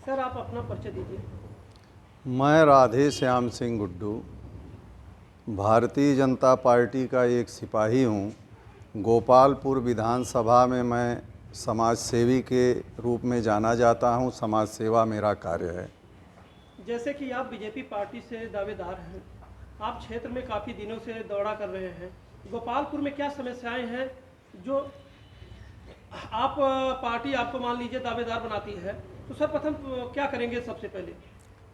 Sir आप अपना परिचय दीजिए। मैं राधे श्याम सिंह गुड्डू भारतीय जनता पार्टी का एक सिपाही हूँ। गोपालपुर विधानसभा में मैं समाज सेवी के रूप में जाना जाता हूँ। समाज सेवा मेरा कार्य है। जैसे कि आप बीजेपी पार्टी से दावेदार हैं, आप क्षेत्र में काफ़ी दिनों से दौरा कर रहे हैं। गोपालपुर में क्या समस्याएं हैं जो आप पार्टी आपको मान लीजिए दावेदार बनाती है, तो सर्वप्रथम क्या करेंगे सबसे पहले?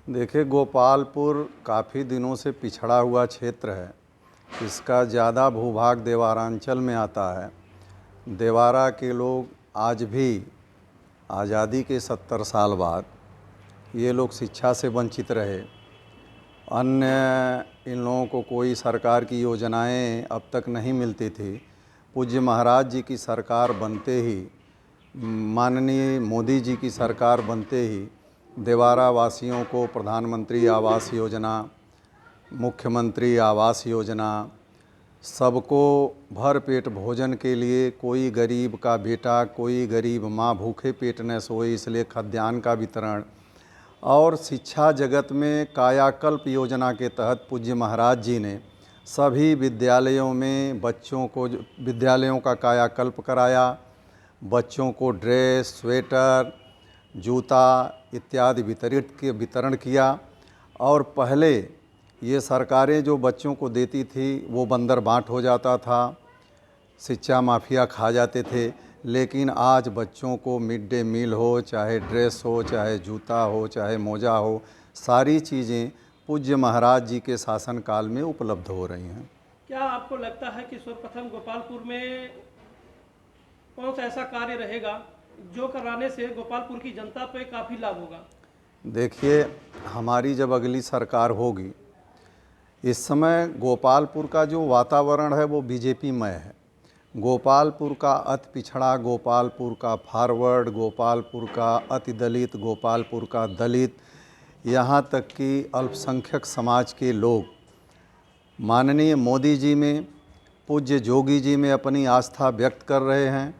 देखिए, गोपालपुर काफ़ी दिनों से पिछड़ा हुआ क्षेत्र है। इसका ज़्यादा भूभाग देवारांचल में आता है। देवारा के लोग आज भी आज़ादी के 70 साल बाद ये लोग शिक्षा से वंचित रहे। अन्य इन लोगों को कोई सरकार की योजनाएं अब तक नहीं मिलती थी। पूज्य महाराज जी की सरकार बनते ही, माननीय मोदी जी की सरकार बनते ही देवारा वासियों को प्रधानमंत्री आवास योजना, मुख्यमंत्री आवास योजना, सबको भरपेट भोजन के लिए, कोई गरीब का बेटा, कोई गरीब माँ भूखे पेट न सोए इसलिए खाद्यान्न का वितरण, और शिक्षा जगत में कायाकल्प योजना के तहत पूज्य महाराज जी ने सभी विद्यालयों में बच्चों को विद्यालयों का कायाकल्प कराया। बच्चों को ड्रेस, स्वेटर, जूता इत्यादि वितरण किया। और पहले ये सरकारें जो बच्चों को देती थी वो बंदर बांट हो जाता था, शिक्षा माफिया खा जाते थे। लेकिन आज बच्चों को मिड डे मील हो, चाहे ड्रेस हो, चाहे जूता हो, चाहे मोजा हो, सारी चीज़ें पूज्य महाराज जी के शासनकाल में उपलब्ध हो रही हैं। क्या आपको लगता है कि सर्वप्रथम गोपालपुर में कौन सा ऐसा कार्य रहेगा जो कराने से गोपालपुर की जनता पे काफ़ी लाभ होगा? देखिए, हमारी जब अगली सरकार होगी, इस समय गोपालपुर का जो वातावरण है वो बीजेपीमय है। गोपालपुर का अति पिछड़ा, गोपालपुर का फॉरवर्ड, गोपालपुर का अति दलित, गोपालपुर का दलित, यहाँ तक कि अल्पसंख्यक समाज के लोग माननीय मोदी जी में, पूज्य जोगी जी में अपनी आस्था व्यक्त कर रहे हैं।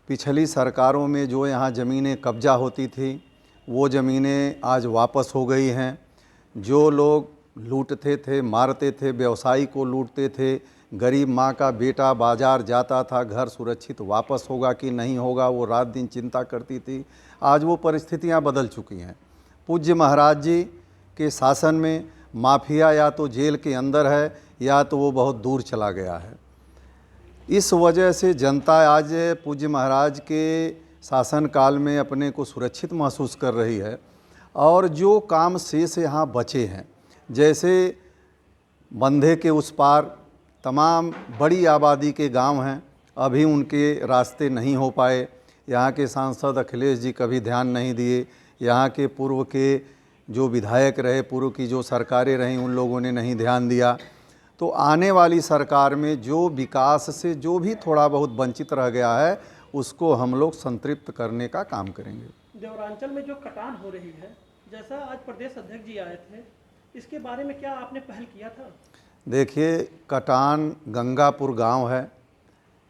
पिछली सरकारों में जो यहाँ ज़मीनें कब्जा होती थी वो ज़मीनें आज वापस हो गई हैं। जो लोग लूटते थे, मारते थे, व्यवसायी को लूटते थे, गरीब माँ का बेटा बाज़ार जाता था, घर सुरक्षित वापस होगा कि नहीं होगा वो रात दिन चिंता करती थी। आज वो परिस्थितियाँ बदल चुकी हैं। पूज्य महाराज जी के शासन में माफिया या तो जेल के अंदर है या तो वो बहुत दूर चला गया है। इस वजह से जनता आज पूज्य महाराज के शासनकाल में अपने को सुरक्षित महसूस कर रही है। और जो काम शेष यहाँ बचे हैं, जैसे बंधे के उस पार तमाम बड़ी आबादी के गांव हैं, अभी उनके रास्ते नहीं हो पाए। यहाँ के सांसद अखिलेश जी कभी ध्यान नहीं दिए। यहाँ के पूर्व के जो विधायक रहे, पूर्व की जो सरकारें रहीं, उन लोगों ने नहीं ध्यान दिया। तो आने वाली सरकार में जो विकास से जो भी थोड़ा बहुत वंचित रह गया है उसको हम लोग संतृप्त करने का काम करेंगे। देवरांचल में जो कटान हो रही है, जैसा आज प्रदेश अध्यक्ष जी आए थे, इसके बारे में क्या आपने पहल किया था? देखिए, कटान गंगापुर गांव है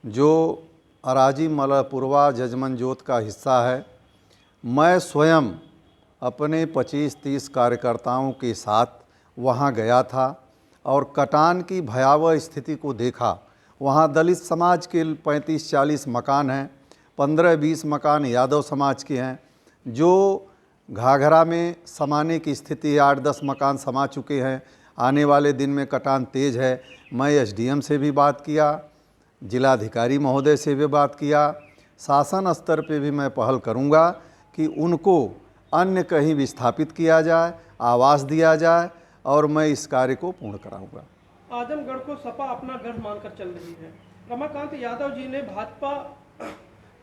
जो अराजी मलहपुरवा जजमन जोत का हिस्सा है। मैं स्वयं अपने 25-30 कार्यकर्ताओं के साथ वहां गया था और कटान की भयावह स्थिति को देखा। वहाँ दलित समाज के 35-40 मकान हैं, 15-20 मकान यादव समाज के हैं। जो घाघरा में समाने की स्थिति, 8-10 मकान समा चुके हैं। आने वाले दिन में कटान तेज है। मैं एसडीएम से भी बात किया, जिलाधिकारी महोदय से भी बात किया। शासन स्तर पे भी मैं पहल करूँगा कि उनको अन्य कहीं विस्थापित किया जाए, आवास दिया जाए, और मैं इस कार्य को पूर्ण कराऊंगा। आजमगढ़ को सपा अपना गढ़ मानकर चल रही है। रमाकांत यादव जी ने भाजपा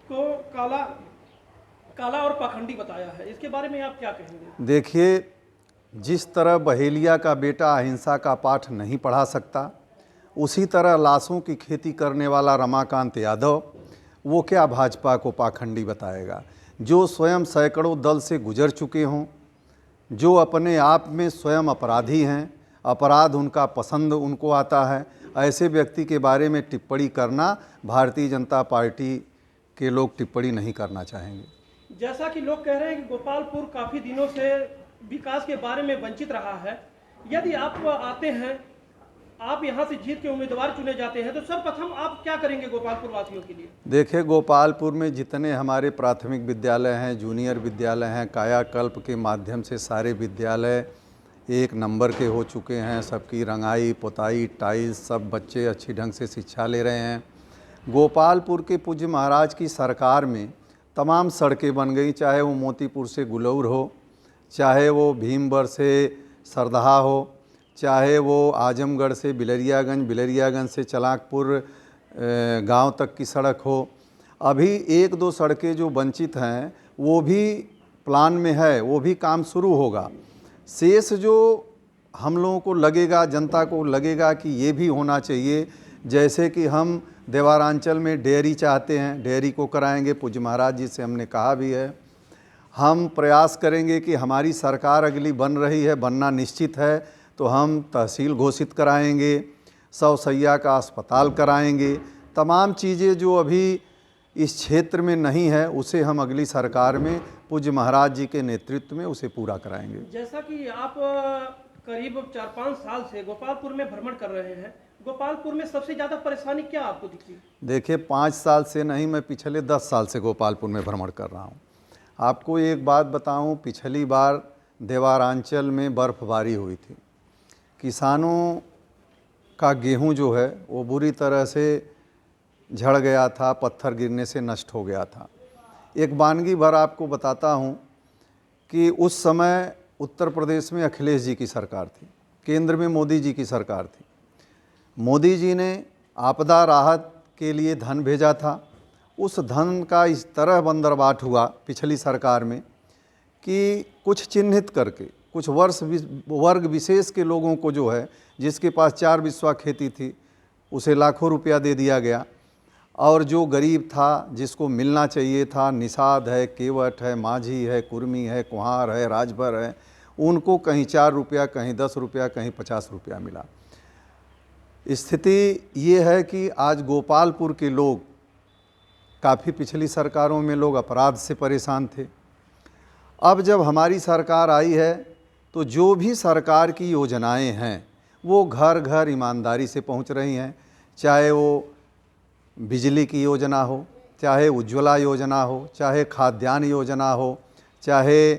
को काला और पाखंडी बताया है, इसके बारे में आप क्या कहेंगे? देखिए, जिस तरह बहेलिया का बेटा अहिंसा का पाठ नहीं पढ़ा सकता, उसी तरह लाशों की खेती करने वाला रमाकांत यादव वो क्या भाजपा को पाखंडी बताएगा। जो स्वयं सैकड़ों दल से गुजर चुके हों, जो अपने आप में स्वयं अपराधी हैं, अपराध उनका पसंद उनको आता है, ऐसे व्यक्ति के बारे में टिप्पणी करना भारतीय जनता पार्टी के लोग टिप्पणी नहीं करना चाहेंगे। जैसा कि लोग कह रहे हैं कि गोपालपुर काफ़ी दिनों से विकास के बारे में वंचित रहा है, यदि आप आते हैं, आप यहाँ से जीत के उम्मीदवार चुने जाते हैं, तो सर्वप्रथम आप क्या करेंगे गोपालपुर वासियों के लिए? देखिए, गोपालपुर में जितने हमारे प्राथमिक विद्यालय हैं, जूनियर विद्यालय हैं, कायाकल्प के माध्यम से सारे विद्यालय 1 नंबर के हो चुके हैं। सबकी रंगाई पुताई टाइल्स, सब बच्चे अच्छी ढंग से शिक्षा ले रहे हैं। गोपालपुर के पूज्य महाराज की सरकार में तमाम सड़कें बन गई, चाहे वो मोतीपुर से गुलौर हो, चाहे वो भीमबर से सरदहा हो, चाहे वो आजमगढ़ से बिलरियागंज से चलाकपुर गांव तक की सड़क हो। अभी 1-2 सड़कें जो वंचित हैं वो भी प्लान में है, वो भी काम शुरू होगा। शेष जो हम लोगों को लगेगा, जनता को लगेगा कि ये भी होना चाहिए, जैसे कि हम देवारांचल में डेयरी चाहते हैं, डेयरी को कराएंगे। पूज्य महाराज जी से हमने कहा भी है, हम प्रयास करेंगे कि हमारी सरकार अगली बन रही है, बनना निश्चित है, तो हम तहसील घोषित कराएंगे, 100 शैय्या का अस्पताल कराएंगे। तमाम चीज़ें जो अभी इस क्षेत्र में नहीं है उसे हम अगली सरकार में पूज्य महाराज जी के नेतृत्व में उसे पूरा कराएंगे। जैसा कि आप करीब 4-5 साल से गोपालपुर में भ्रमण कर रहे हैं, गोपालपुर में सबसे ज़्यादा परेशानी क्या आपको दिखी? देखिए, 5 साल से नहीं, मैं पिछले 10 साल से गोपालपुर में भ्रमण कर रहा हूँ। आपको एक बात बताऊँ, पिछली बार देवारांचल में बर्फबारी हुई थी। किसानों का गेहूं जो है वो बुरी तरह से झड़ गया था, पत्थर गिरने से नष्ट हो गया था। एक वानगी भर आपको बताता हूं कि उस समय उत्तर प्रदेश में अखिलेश जी की सरकार थी, केंद्र में मोदी जी की सरकार थी। मोदी जी ने आपदा राहत के लिए धन भेजा था। उस धन का इस तरह बंदरबाट हुआ पिछली सरकार में कि कुछ चिन्हित करके कुछ वर्ग विशेष के लोगों को जो है, जिसके पास 4 बिस्वा खेती थी, उसे लाखों रुपया दे दिया गया। और जो गरीब था, जिसको मिलना चाहिए था, निषाद है, केवट है, माझी है, कुर्मी है, कुम्हार है, राजभर है, उनको कहीं 4 रुपया, कहीं 10 रुपया, कहीं 50 रुपया मिला। स्थिति ये है कि आज गोपालपुर के लोग, काफ़ी पिछली सरकारों में लोग अपराध से परेशान थे। अब जब हमारी सरकार आई है तो जो भी सरकार की योजनाएं हैं वो घर घर ईमानदारी से पहुंच रही हैं। चाहे वो बिजली की योजना हो, चाहे उज्ज्वला योजना हो, चाहे खाद्यान्न योजना हो, चाहे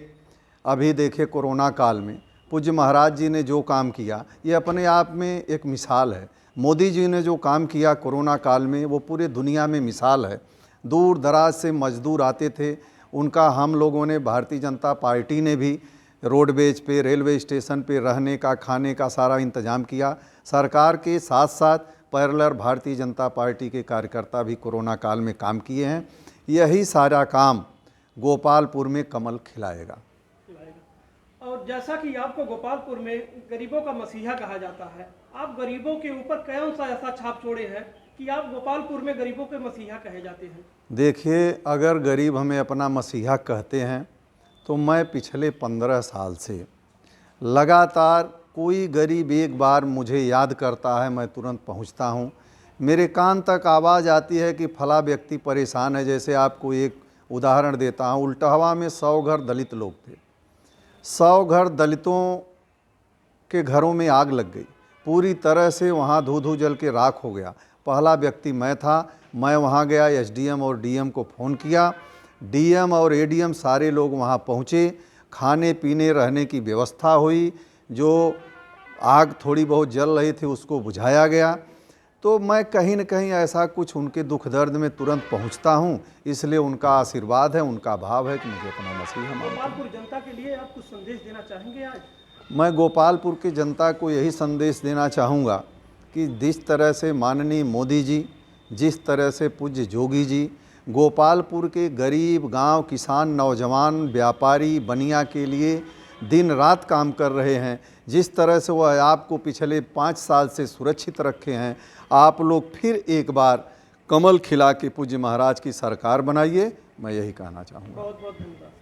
अभी देखे कोरोना काल में पूज्य महाराज जी ने जो काम किया, ये अपने आप में एक मिसाल है। मोदी जी ने जो काम किया कोरोना काल में, वो पूरे दुनिया में मिसाल है। दूर दराज से मजदूर आते थे, उनका हम लोगों ने, भारतीय जनता पार्टी ने भी रोडवेज पे, रेलवे स्टेशन पे रहने का, खाने का सारा इंतजाम किया। सरकार के साथ साथ पैरेलल भारतीय जनता पार्टी के कार्यकर्ता भी कोरोना काल में काम किए हैं। यही सारा काम गोपालपुर में कमल खिलाएगा। और जैसा कि आपको गोपालपुर में गरीबों का मसीहा कहा जाता है, आप गरीबों के ऊपर कौन सा ऐसा छाप छोड़े हैं कि आप गोपालपुर में गरीबों के मसीहा कहे जाते हैं? देखिए, अगर गरीब हमें अपना मसीहा कहते हैं तो मैं पिछले 15 साल से लगातार, कोई गरीब एक बार मुझे याद करता है, मैं तुरंत पहुंचता हूं। मेरे कान तक आवाज़ आती है कि फला व्यक्ति परेशान है। जैसे आपको एक उदाहरण देता हूं, उल्टहवा में 100 घर दलित लोग थे। 100 घर दलितों के घरों में आग लग गई, पूरी तरह से वहाँ धू जल के राख हो गया। पहला व्यक्ति मैं था। मैं वहाँ गया, एसडीएम और डीएम को फ़ोन किया। डीएम और एडीएम सारे लोग वहाँ पहुँचे, खाने पीने रहने की व्यवस्था हुई। जो आग थोड़ी बहुत जल रही थी उसको बुझाया गया। तो मैं कहीं न कहीं ऐसा कुछ उनके दुख दर्द में तुरंत पहुँचता हूँ, इसलिए उनका आशीर्वाद है, उनका भाव है कि मुझे अपना मसीहा मानता हूँ। गोपालपुर जनता के लिए आप कुछ संदेश देना चाहेंगे आज? मैं गोपालपुर की जनता को यही संदेश देना चाहूँगा कि जिस तरह से माननीय मोदी जी, जिस तरह से पूज्य जोगी जी गोपालपुर के गरीब गांव, किसान, नौजवान, व्यापारी, बनिया के लिए दिन रात काम कर रहे हैं, जिस तरह से वह आपको पिछले 5 साल से सुरक्षित रखे हैं, आप लोग फिर एक बार कमल खिला के पूज्य महाराज की सरकार बनाइए। मैं यही कहना चाहूँगा। बहुत बहुत धन्यवाद।